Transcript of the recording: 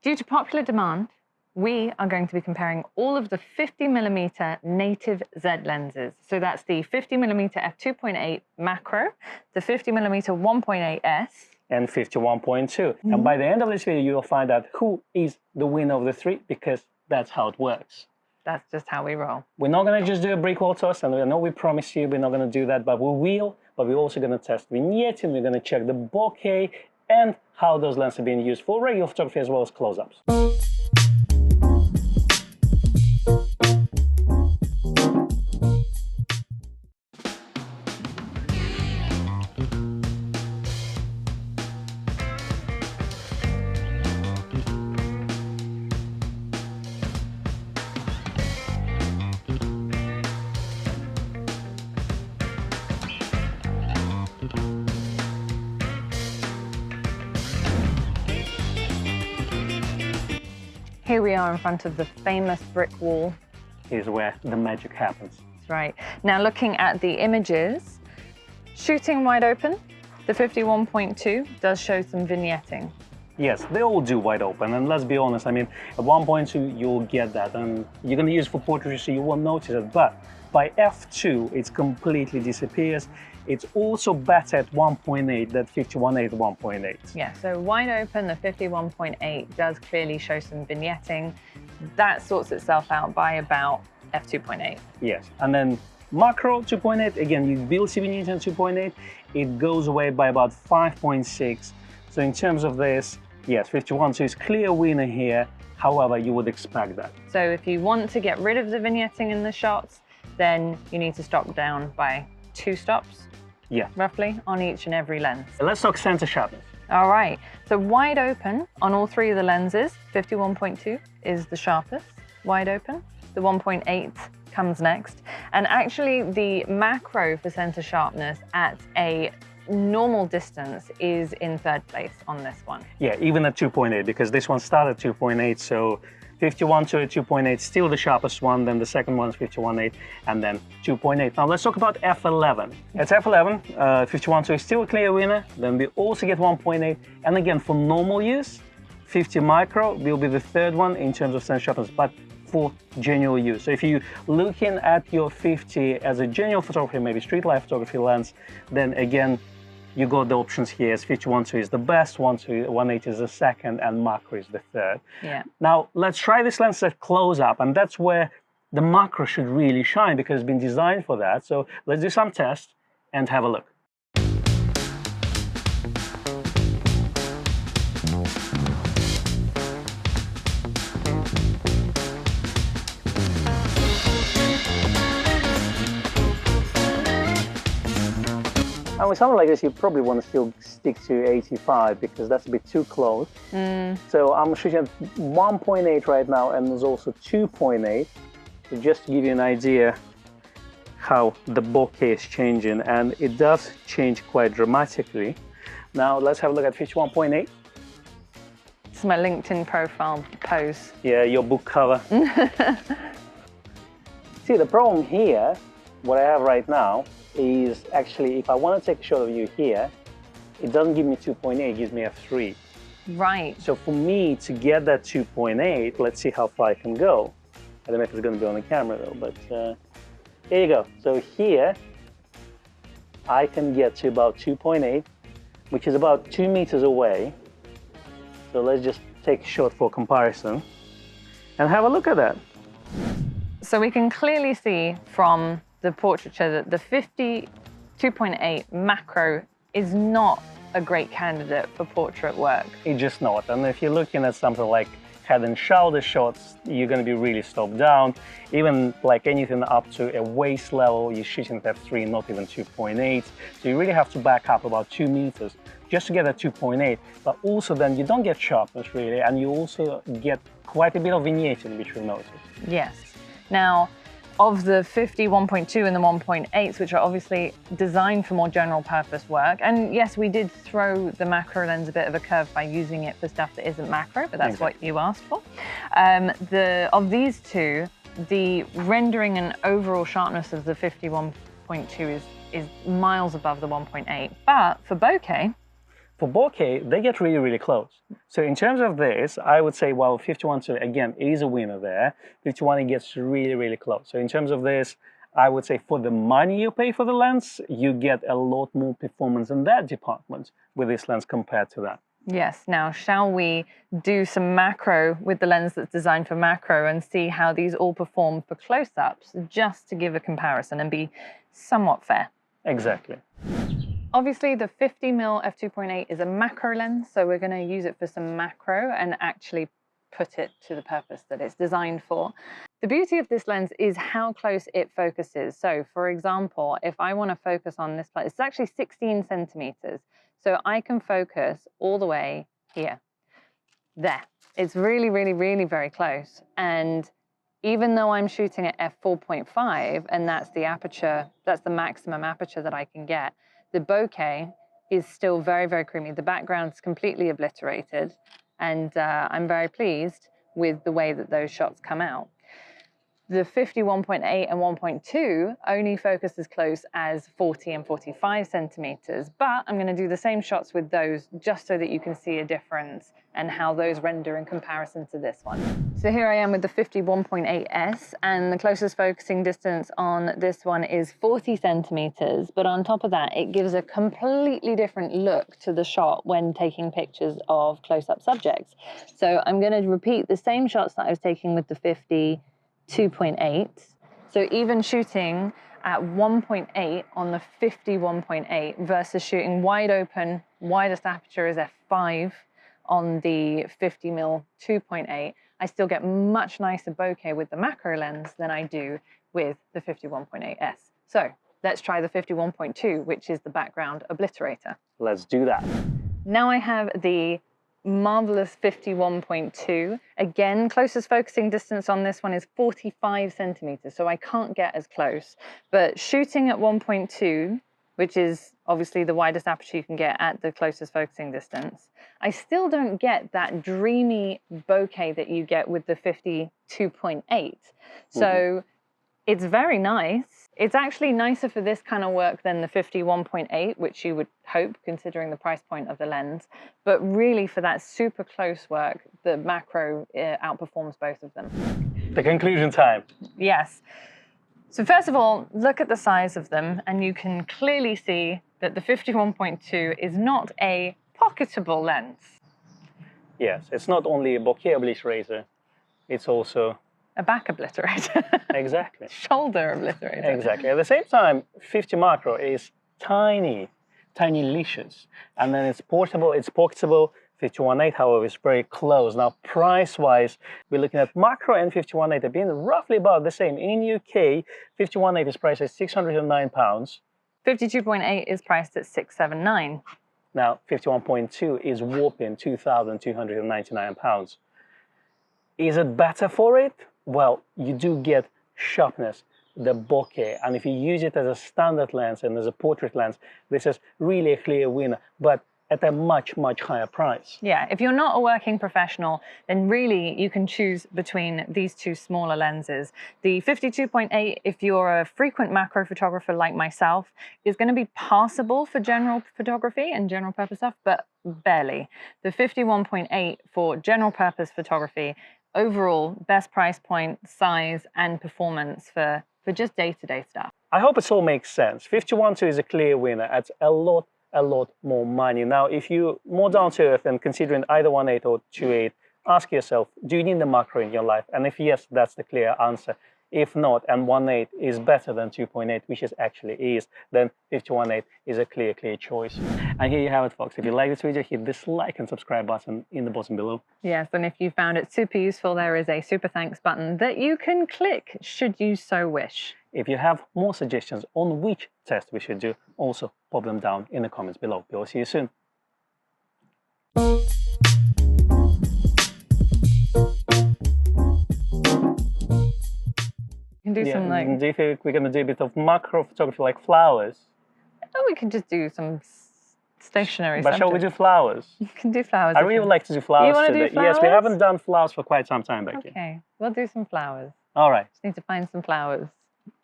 Due to popular demand, we are going to be comparing all of the 50mm native Z lenses. So that's the 50mm f2.8 macro, the 50mm 1.8s, and 51.2. And by the end of this video, you'll find out who is the winner of the three, because that's how it works. That's just how we roll. We're not going to just do a brick wall toss, and I know we promised you we're not going to do that, but we will. But we're also going to test vignetting, we're going to check the bokeh, and how those lenses are being used for regular photography as well as close-ups. Here we are in front of the famous brick wall. Here's where the magic happens. That's right. Now looking at the images, shooting wide open, the 51.2 does show some vignetting. Yes, they all do wide open, and let's be honest, I mean, at 1.2 you'll get that, and you're going to use it for portraiture, so you won't notice it, but by f2 it completely disappears. It's also better at 1.8 than 51.8 1.8. Yeah, so wide open, the 51.8 does clearly show some vignetting. That sorts itself out by about f2.8. Yes, and then macro 2.8, again, you will see vignetting at 2.8. It goes away by about 5.6. So in terms of this, yes, 51.2 is clear winner here. However, you would expect that. So if you want to get rid of the vignetting in the shots, then you need to stop down by 2 stops. Yeah. Roughly on each and every lens. Let's talk center sharpness. All right, so wide open on all 3 of the lenses, 51.2 is the sharpest, wide open. The 1.8 comes next. And actually the macro for center sharpness at a normal distance is in 3rd place on this one. Yeah, even at 2.8, because this one started at 2.8, so 51.2 at 2.8, still the sharpest one, then the second one is 51.8, and then 2.8. Now let's talk about f11. At f11, 51.2 is still a clear winner, then we also get 1.8, and again, for normal use, 50 micro will be the 3rd one in terms of center sharpness, but for general use. So if you're looking at your 50 as a general photography, maybe street life photography lens, then again, you got the options here as 51.2 is the best, 1.8 is the 2nd, and macro is the 3rd. Yeah. Now, let's try this lens at close-up, and that's where the macro should really shine because it's been designed for that. So let's do some tests and have a look. And with something like this, you probably want to still stick to 85 because that's a bit too close. So I'm shooting at 1.8 right now, and there's also 2.8. So just to give you an idea how the bokeh is changing, and it does change quite dramatically. Now let's have a look at 51.8. It's my LinkedIn profile pose. Yeah, your book cover. See, the problem here, what I have right now, is actually if I want to take a shot of you here, it doesn't give me 2.8, it gives me f3. Right. So for me to get that 2.8, let's see how far I can go. I don't know if it's going to be on the camera though, but here you go. So here I can get to about 2.8, which is about 2 meters away. So let's just take a shot for comparison and have a look at that. So we can clearly see from the portraiture that the 52.8 macro is not a great candidate for portrait work. It's just not. And if you're looking at something like head and shoulder shots, you're going to be really stopped down. Even like anything up to a waist level, you're shooting at f3, not even 2.8. So you really have to back up about 2 meters just to get that 2.8. But also then you don't get sharpness really, and you also get quite a bit of vignetting, which we've noticed. Yes. Now, of the 51.2 and the 1.8s, which are obviously designed for more general purpose work. And yes, we did throw the macro lens a bit of a curve by using it for stuff that isn't macro, but that's what you asked for. Of these two, the rendering and overall sharpness of the 51.2 is miles above the 1.8. But for bokeh, For bokeh, they get really, really close. So in terms of this, I would say, well, 51.2, again, is a winner there. 51, it gets really, really close. So in terms of this, I would say for the money you pay for the lens, you get a lot more performance in that department with this lens compared to that. Yes. Now, shall we do some macro with the lens that's designed for macro and see how these all perform for close-ups, just to give a comparison and be somewhat fair? Exactly. Obviously, the 50mm f2.8 is a macro lens, so we're going to use it for some macro and actually put it to the purpose that it's designed for. The beauty of this lens is how close it focuses. So, for example, if I want to focus on this place, it's actually 16 centimeters. So I can focus all the way here, there. It's really, really, really very close. And even though I'm shooting at f4.5, and that's the aperture, that's the maximum aperture that I can get, the bokeh is still very, very creamy. The background's completely obliterated, and I'm very pleased with the way that those shots come out. The 51.8 and 1.2 only focus as close as 40 and 45 centimeters, but I'm going to do the same shots with those just so that you can see a difference and how those render in comparison to this one. So here I am with the 51.8S, and the closest focusing distance on this one is 40 centimeters, but on top of that, it gives a completely different look to the shot when taking pictures of close-up subjects. So I'm going to repeat the same shots that I was taking with the 52.8. So even shooting at 1.8 on the 51.8 versus shooting wide open, widest aperture is f5 on the 50mm 2.8, I still get much nicer bokeh with the macro lens than I do with the 51.8S. So let's try the 51.2, which is the background obliterator. Let's do that. Now I have the marvelous 51.2. Again, closest focusing distance on this one is 45 centimeters, so I can't get as close. But shooting at 1.2, which is obviously the widest aperture you can get at the closest focusing distance, I still don't get that dreamy bokeh that you get with the 52.8. So it's very nice. It's actually nicer for this kind of work than the 51.8, which you would hope, considering the price point of the lens. But really, for that super close work, the macro outperforms both of them. The conclusion time. Yes. So first of all, look at the size of them, and you can clearly see that the 51.2 is not a pocketable lens. Yes, it's not only a bokeh obliterator, it's also a back obliterator. Exactly. Shoulder obliterator. Exactly. At the same time, 50 macro is tiny, tiny licious. And then it's portable, it's pocketable. 51.8, however, is very close. Now, price-wise, we're looking at macro and 51.8 have been roughly about the same. In UK, 51.8 is priced at £609. 52.8 is priced at £679. Now, 51.2 is whopping £2,299. Is it better for it? Well, you do get sharpness, the bokeh, and if you use it as a standard lens and as a portrait lens, this is really a clear winner, but at a much, much higher price. Yeah, if you're not a working professional, then really you can choose between these two smaller lenses. The 52.8, if you're a frequent macro photographer like myself, is going to be passable for general photography and general purpose stuff, but barely. The 51.8 for general purpose photography, overall, best price point, size, and performance for just day-to-day stuff. I hope it all makes sense. 51.2 is a clear winner at a lot more money. Now, if you're more down to earth and considering either 1.8 or 2.8, ask yourself, do you need the macro in your life? And if yes, that's the clear answer. If not, and 1.8 is better than 2.8, which it actually is, then 51.8 is a clear choice. And here you have it, folks. If you like this video, hit this like and subscribe button in the bottom below. Yes, and if you found it super useful, there is a super thanks button that you can click should you so wish. If you have more suggestions on which test we should do, also pop them down in the comments below. We'll see you soon. We can do some like... Do you think we're going to do a bit of macro photography like flowers? Oh, we can just do some stationary But subjects. shall we do flowers? You can do flowers. I really would like to do flowers you want to today. do flowers? Yes, we haven't done flowers for quite some time, Becky. Okay, we'll do some flowers. All right. Just need to find some flowers.